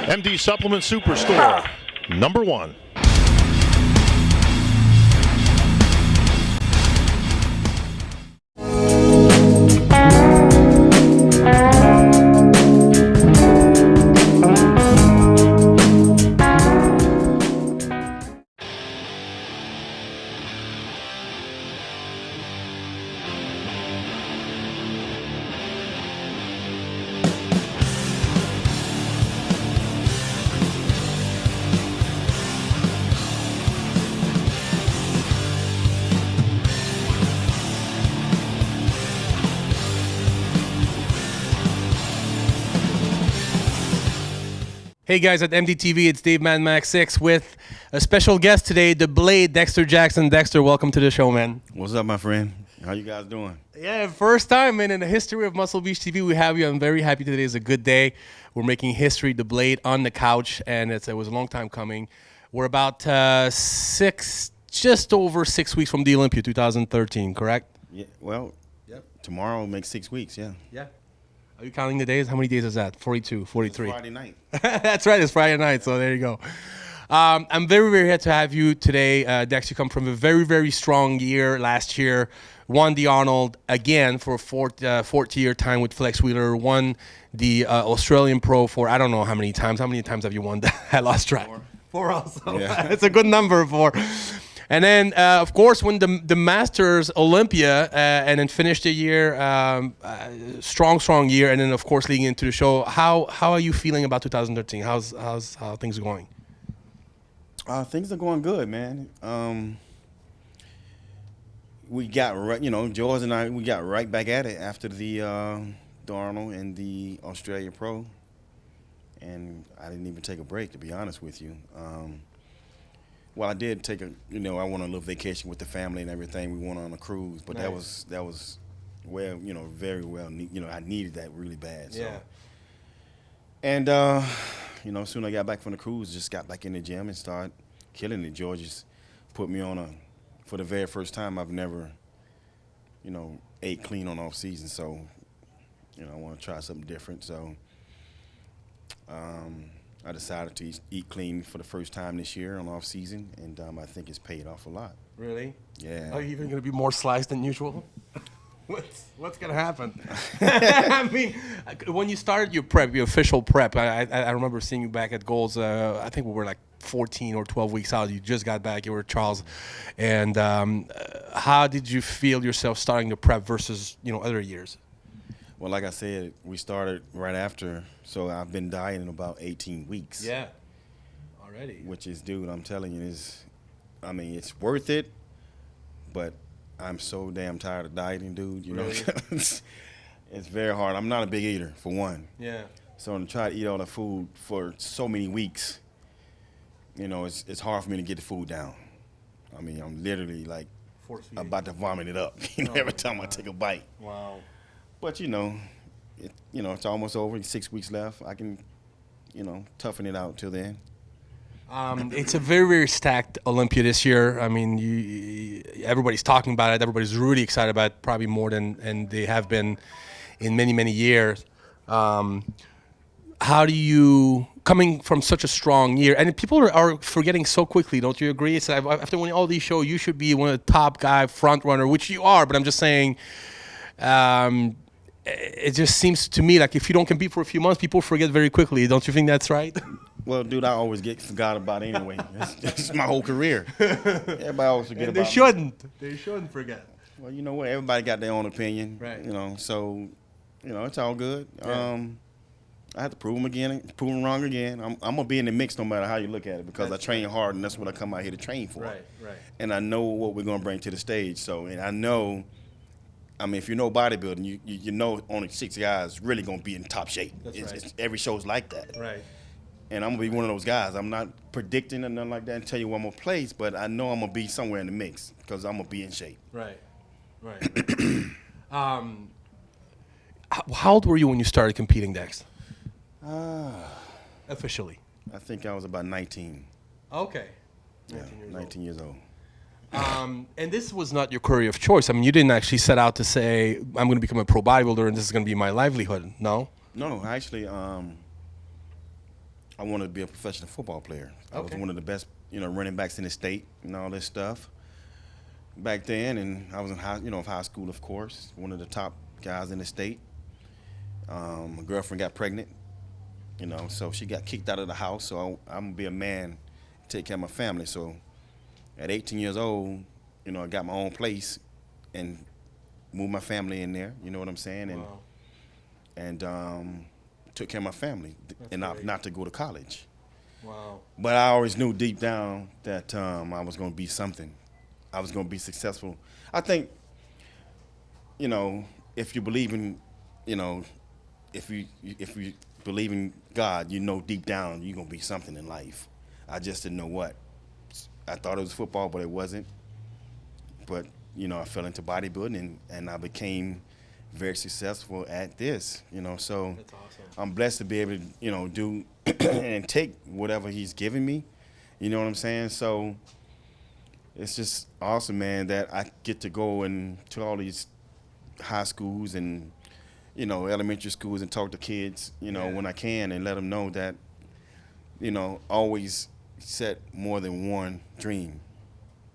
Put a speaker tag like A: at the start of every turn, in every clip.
A: MD Supplement Superstore, #1.
B: Hey guys, at MDTV, it's Dave Mad Max 6 with a special guest today, the Blade, Dexter Jackson. Dexter, welcome to the show, man.
C: What's up, my friend? How you guys doing?
B: Yeah, first time, man, in the history of Muscle Beach TV, we have you. I'm very happy today is a good day. We're making history, the Blade on the couch, and it was a long time coming. We're about just over 6 weeks from the Olympia 2013, correct?
C: Yeah. Well, yep. Tomorrow makes 6 weeks. Yeah.
B: Yeah. Are you counting the days? How many days is that? 42, 43?
C: It's Friday night.
B: That's right. It's Friday night, so there you go. I'm very, very happy to have you today, Dex. You come from a very, very strong year last year. Won the Arnold again for a fourth year time with Flex Wheeler. Won the Australian Pro for I don't know how many times. How many times have you won that? I lost track. Four also. Yeah. It's a good number for. And then, of course, when the Masters Olympia, and then finished the year, strong year, and then of course leading into the show. How are you feeling about 2013? How things going?
C: Things are going good, man. We got right, George and I, we got right back at it after the Arnold and the Australia Pro, and I didn't even take a break, to be honest with you. Well, I did take I went on a little vacation with the family and everything. We went on a cruise, but nice. that was well, very well. I needed that really bad. So.
B: Yeah.
C: And as soon as I got back from the cruise, just got back in the gym and started killing it. George just put me on for the very first time. I've never, ate clean on off season. So, I want to try something different. So. I decided to eat clean for the first time this year on off season, and I think it's paid off a lot.
B: Really?
C: Yeah.
B: Are you even going to be more sliced than usual? What's going to happen? I mean, when you started your prep, your official prep, I remember seeing you back at Goals. I think we were like 14 or 12 weeks out. You just got back. You were Charles. And how did you feel yourself starting the prep versus other years?
C: Well, like I said, we started right after, so I've been dieting about 18 weeks.
B: Yeah, already.
C: Which is, dude, I'm telling you, it's worth it, but I'm so damn tired of dieting, dude.
B: Really?
C: It's very hard. I'm not a big eater, for one.
B: Yeah.
C: So to try to eat all the food for so many weeks, it's hard for me to get the food down. I mean, I'm literally like about to vomit it up every time I take a bite.
B: Wow.
C: But it's almost over. 6 weeks left. I can, toughen it out till then.
B: It's a very, very stacked Olympia this year. I mean, everybody's talking about it. Everybody's really excited about it, probably more than they have been in many, many years. How do you, coming from such a strong year, and people are forgetting so quickly, don't you agree? It's after winning all these shows, you should be one of the top guy, front runner, which you are, but I'm just saying, it just seems to me like if you don't compete for a few months, people forget very quickly. Don't you think that's right?
C: Well, dude, I always get forgot about anyway. That's my whole career. Everybody always forget about
B: me. They shouldn't forget.
C: Well, you know what? Everybody got their own opinion.
B: Right.
C: So, it's all good.
B: Yeah.
C: I have to prove them wrong again. I'm going to be in the mix no matter how you look at it because I train hard, and that's what I come out here to train for.
B: Right.
C: And I know what we're going to bring to the stage. So, and I know, if you know bodybuilding, you know only 6 guys really going to be in top shape.
B: That's right.
C: Every show's like that.
B: Right.
C: And I'm going to be one of those guys. I'm not predicting or nothing like that and tell you where I'm going to place, but I know I'm going to be somewhere in the mix because I'm going to be in shape.
B: Right. How old were you when you started competing, Dex? Officially.
C: I think I was about 19.
B: Okay.
C: 19 years old.
B: And this was not your career of choice. I mean, you didn't actually set out to say, I'm going to become a pro bodybuilder and this is going to be my livelihood, no?
C: No, actually, I wanted to be a professional football player. I was
B: Okay.
C: one of the best, running backs in the state and all this stuff back then. And I was in high school, of course, one of the top guys in the state. My girlfriend got pregnant, so she got kicked out of the house. So I'm gonna be a man, take care of my family. So at 18 years old, I got my own place and moved my family in there. You know what I'm saying?
B: Wow.
C: And took care of my family and not to go to college.
B: Wow.
C: But I always knew deep down that I was going to be something. I was going to be successful. I think, if you believe in, if you believe in God, deep down you're going to be something in life. I just didn't know what. I thought it was football, but it wasn't. But, I fell into bodybuilding and I became very successful at this, so
B: That's awesome.
C: I'm blessed to be able to, do and take whatever he's given me, you know what I'm saying? So it's just awesome, man, that I get to go to all these high schools and, elementary schools and talk to kids, when I can and let them know that, always set more than one dream.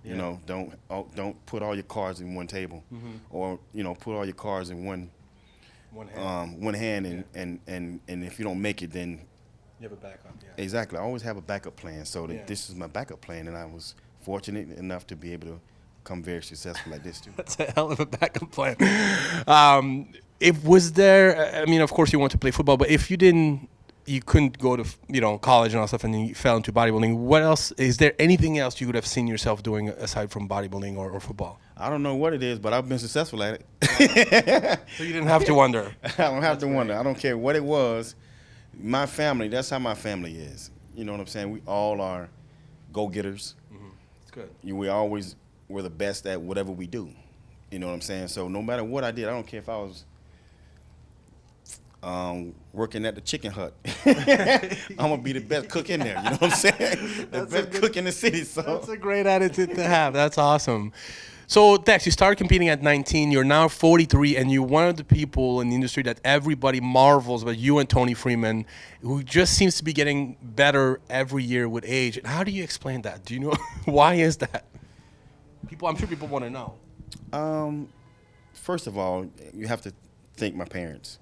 B: Yeah.
C: Don't put all your cards in one table, or put all your cards in one hand, and if you don't make it, then
B: You have a backup. Yeah.
C: exactly. I always have a backup plan. So that
B: Yeah.
C: this is my backup plan, and I was fortunate enough to be able to become very successful like this too.
B: That's a hell of a backup plan. If was there, I mean, of course you want to play football, but if you couldn't go to, college and all stuff, and you fell into bodybuilding, what else, is there anything else you could have seen yourself doing aside from bodybuilding or football?
C: I don't know what it is, but I've been successful at it.
B: So you didn't have to wonder.
C: I don't have to wonder. I don't care what it was. My family, that's how my family is. You know what I'm saying? We all are go-getters.
B: It's good.
C: We're the best at whatever we do. You know what I'm saying? So no matter what I did, I don't care if I was working at the chicken hut. I'm gonna be the best cook in there. You know what I'm saying? The best cook in the city. So
B: That's a great attitude to have. That's awesome. So, Dex, you started competing at 19. You're now 43, and you're one of the people in the industry that everybody marvels about, you and Tony Freeman, who just seems to be getting better every year with age. And how do you explain that? Do you know why is that? I'm sure people want to know.
C: first of all, you have to thank my parents.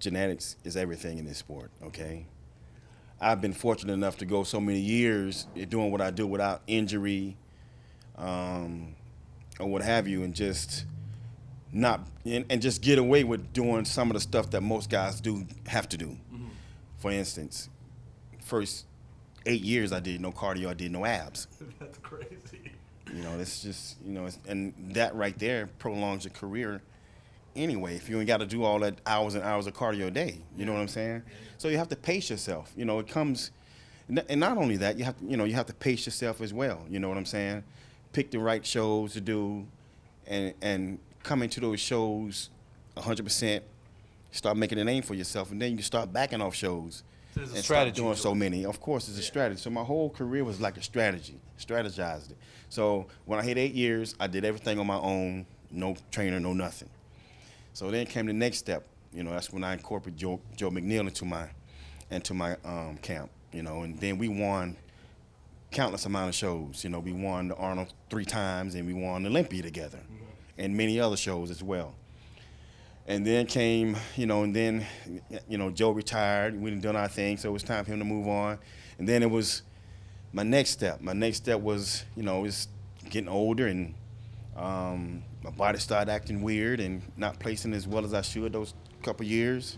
C: Genetics is everything in this sport, okay? I've been fortunate enough to go so many years doing what I do without injury, or what have you, and just just get away with doing some of the stuff that most guys have to do. Mm-hmm. For instance, first 8 years I did no cardio, I did no abs.
B: That's crazy.
C: It's just, and that right there prolongs your career anyway, if you ain't got to do all that hours and hours of cardio a day. You know what I'm saying? So you have to pace yourself. It comes, and not only that, you have to pace yourself as well. You know what I'm saying? Pick the right shows to do, and come into those shows 100%. Start making a name for yourself, and then you can start backing off shows.
B: So there's a
C: and
B: strategy
C: start doing
B: to
C: so
B: it.
C: many. Of course, it's a strategy. So my whole career was like a strategy. Strategized it. So when I hit 8 years, I did everything on my own. No trainer, no nothing. So then came the next step. That's when I incorporated Joe McNeil into my camp. And then we won countless amount of shows. We won the Arnold 3 times, and we won Olympia together, and many other shows as well. And then came, Joe retired. We done done our thing, so it was time for him to move on. And then it was my next step. My next step was, was getting older, and my body started acting weird and not placing as well as I should those couple years.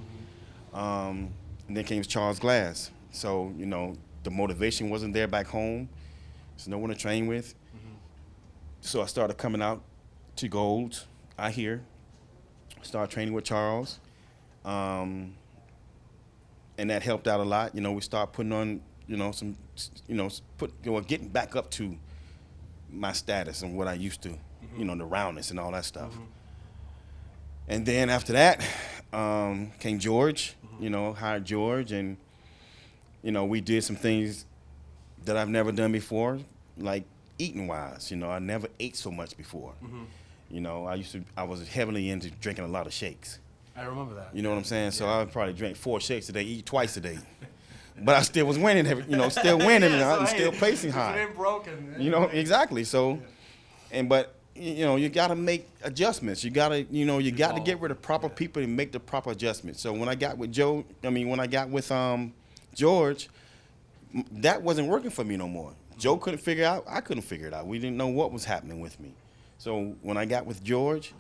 C: And then came Charles Glass. So, the motivation wasn't there back home. There's no one to train with. So I started coming out to Golds out here. Started training with Charles. And that helped out a lot. We started putting on, getting back up to my status and what I used to, the roundness and all that stuff. And then after that, came George, hired George, and, we did some things that I've never done before, like eating wise. I never ate so much before. I was heavily into drinking a lot of shakes.
B: I remember that.
C: You know what I'm saying? So I would probably drink 4 shakes a day, eat twice a day. But I still was winning, still winning, and I'm still placing high.
B: It ain't broken.
C: You know, exactly. So, but you got to make adjustments. You got to, get rid of proper people and make the proper adjustments. So when I got with George, that wasn't working for me no more. Joe couldn't figure it out. I couldn't figure it out. We didn't know what was happening with me. So when I got with George,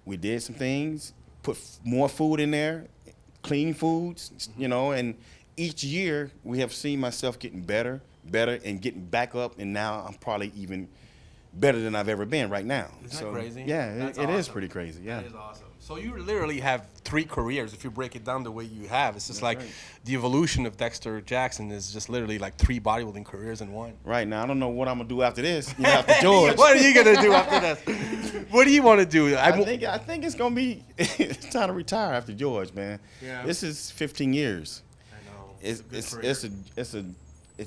C: we did some things, put more food in there, clean foods, and each year we have seen myself getting better, and getting back up, and now I'm probably even better than I've ever been right now.
B: Isn't that crazy?
C: Yeah, it is pretty crazy. Yeah.
B: That is awesome. So you literally have 3 careers if you break it down the way you have. It's just like the evolution of Dexter Jackson is just literally like 3 bodybuilding careers in one.
C: Right. Now, I don't know what I'm going to do after this, after George.
B: What are you going to do after this? What do you want to do?
C: I think it's going to be it's time to retire after George, man.
B: Yeah.
C: This is 15 years.
B: I know.
C: It's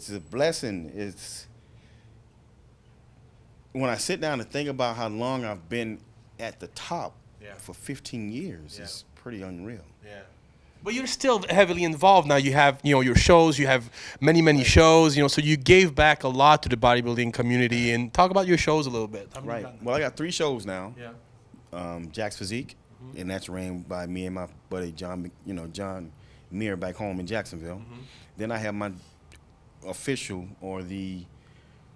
C: a blessing. It's when I sit down and think about how long I've been at the top for 15 years, it's pretty unreal.
B: Yeah. But you're still heavily involved now. You have, your shows. You have many shows. So you gave back a lot to the bodybuilding community. And talk about your shows a little bit.
C: Right. Well, I got 3 shows now.
B: Yeah.
C: Jack's Physique, and that's ran by me and my buddy John Meir back home in Jacksonville. Then I have my official, or the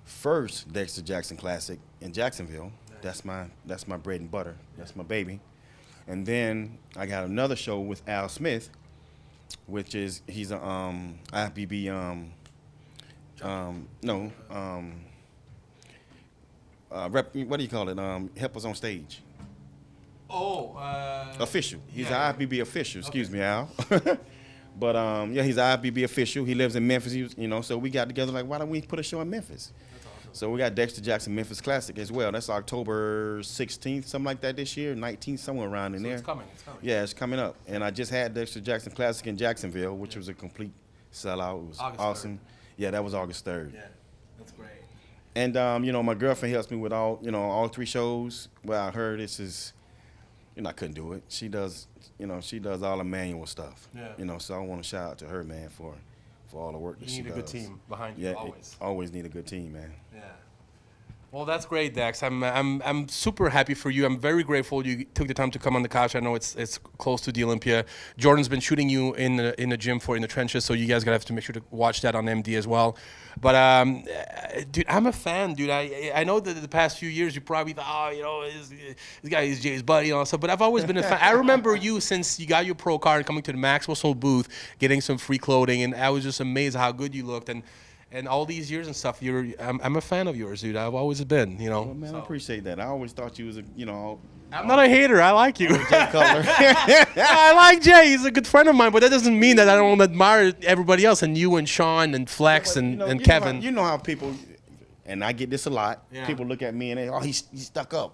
C: first Dexter Jackson Classic in Jacksonville. Nice. That's my bread and butter. That's my baby. And then I got another show with Al Smith, which is he's a IFBB what do you call it? Help us on stage. Official. He's an IFBB official. Excuse me, Al. But he's an IFBB official. He lives in Memphis. So we got together like, why don't we put a show in Memphis? That's awesome. So we got Dexter Jackson Memphis Classic as well. That's October 16th, something like that this year, 19th, somewhere around in there.
B: It's coming.
C: Yeah, it's coming up. And I just had Dexter Jackson Classic in Jacksonville, which was a complete sellout. It was
B: August
C: awesome.
B: 3rd.
C: Yeah, that was August 3rd.
B: Yeah, that's great.
C: And my girlfriend helps me with all 3 shows. Well, I heard this is. I couldn't do it. She does all the manual stuff.
B: Yeah.
C: So I want to shout out to her, man, for all the work that she does.
B: You need a good team behind you, always.
C: Always need a good team, man.
B: Yeah. Well, that's great, Dex. I'm super happy for you. I'm very grateful you took the time to come on the couch. I know it's close to the Olympia. Jordan's been shooting you in the gym in the trenches, so you guys gotta have to make sure to watch that on MD as well. But dude, I'm a fan, dude. I know that the past few years you probably thought, this guy is Jay's buddy and all stuff. But I've always been a fan. I remember you since you got your pro card and coming to the Max Muscle booth, getting some free clothing, and I was just amazed how good you looked. And all these years and stuff, I'm a fan of yours, dude. I've always been,
C: Well, man, I appreciate that. I always thought you was
B: I'm not a hater. I like you.
C: Jay Cutler.
B: I like Jay. He's a good friend of mine, but that doesn't mean that I don't admire everybody else and you and Sean and Flex and Kevin.
C: You know how people, and I get this a lot. Yeah. People look at me and he's stuck up.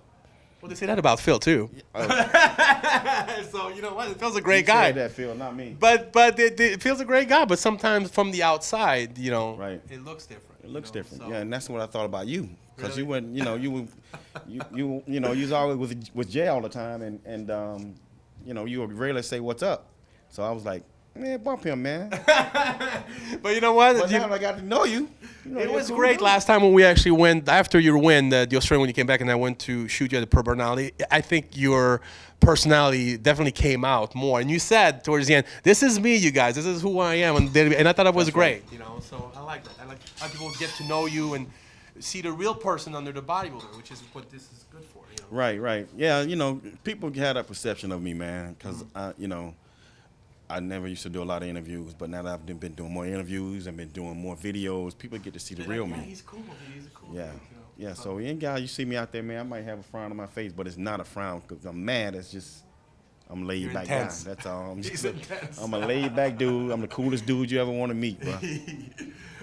B: Well, they say that about Phil too. So you know what? Phil's a great guy.
C: Said that, Phil, not me.
B: But Phil's a great guy. But sometimes from the outside,
C: right.
B: It looks different.
C: It looks different. So. Yeah, and that's what I thought about you, because you went, you was always with Jay all the time, and you would rarely say what's up. So I was like, man, bump him, man.
B: But you know what?
C: But now I got to know you.
B: It was cool great last time when we actually went, after your win, the Australian, when you came back and I went to shoot you at the Pro Bernali. I think your personality definitely came out more. And you said towards the end, this is me, you guys. This is who I am. And I thought it was great. Right. So I like that. I like how people get to know you and see the real person under the bodybuilder, which is what this is good for.
C: Right. Yeah, people had a perception of me, man, because, I never used to do a lot of interviews, but now that I've been doing more interviews and been doing more videos, people get to see the real me.
B: Yeah, he's cool. He's a cool
C: Yeah. Yeah, so any guy you see me out there, man, I might have a frown on my face, but it's not a frown because I'm mad. It's just I'm laid back guy. That's all. I'm a laid back dude. I'm the coolest dude you ever want to meet, bro.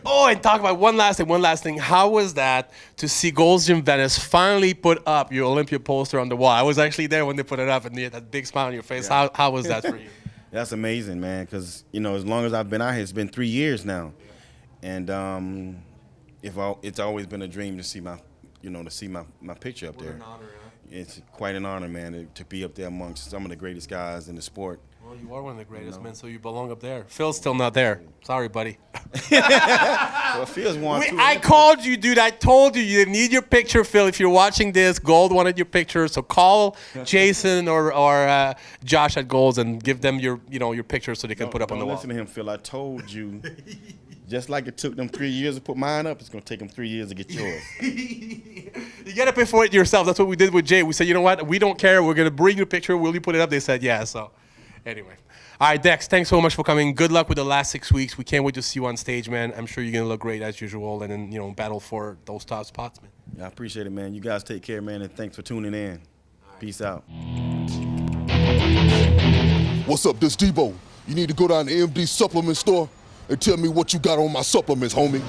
B: Oh, and talk about one last thing. How was that to see Gold's Gym Venice finally put up your Olympia poster on the wall? I was actually there when they put it up, and you had that big smile on your face. Yeah. How was that for you?
C: That's amazing, man, because, as long as I've been out here, it's been 3 years now. And it's always been a dream to see my picture up there. it's quite an honor, man, to be up there amongst some of the greatest guys in the sport.
B: Well, you are one of the greatest, man, so you belong up there. Phil's still not there. Sorry, buddy.
C: Well, Phil's won two.
B: I called you, dude. I told you you need your picture, Phil. If you're watching this, Gold wanted your picture, so call Jason or Josh at Golds and give them your picture so they can put up on the wall.
C: Listen to him, Phil. I told you. Just like it took them 3 years to put mine up, it's going to take them 3 years to get yours.
B: You got to pay for it yourself. That's what we did with Jay. We said, you know what? We don't care. We're going to bring you a picture. Will you put it up? They said, yeah. So anyway. All right, Dex, thanks so much for coming. Good luck with the last 6 weeks. We can't wait to see you on stage, man. I'm sure you're going to look great as usual and then, battle for those top spots, man.
C: Yeah, I appreciate it, man. You guys take care, man, and thanks for tuning in. Right. Peace out.
D: What's up, this Debo? You need to go down to the MD supplement store and tell me what you got on my supplements, homie.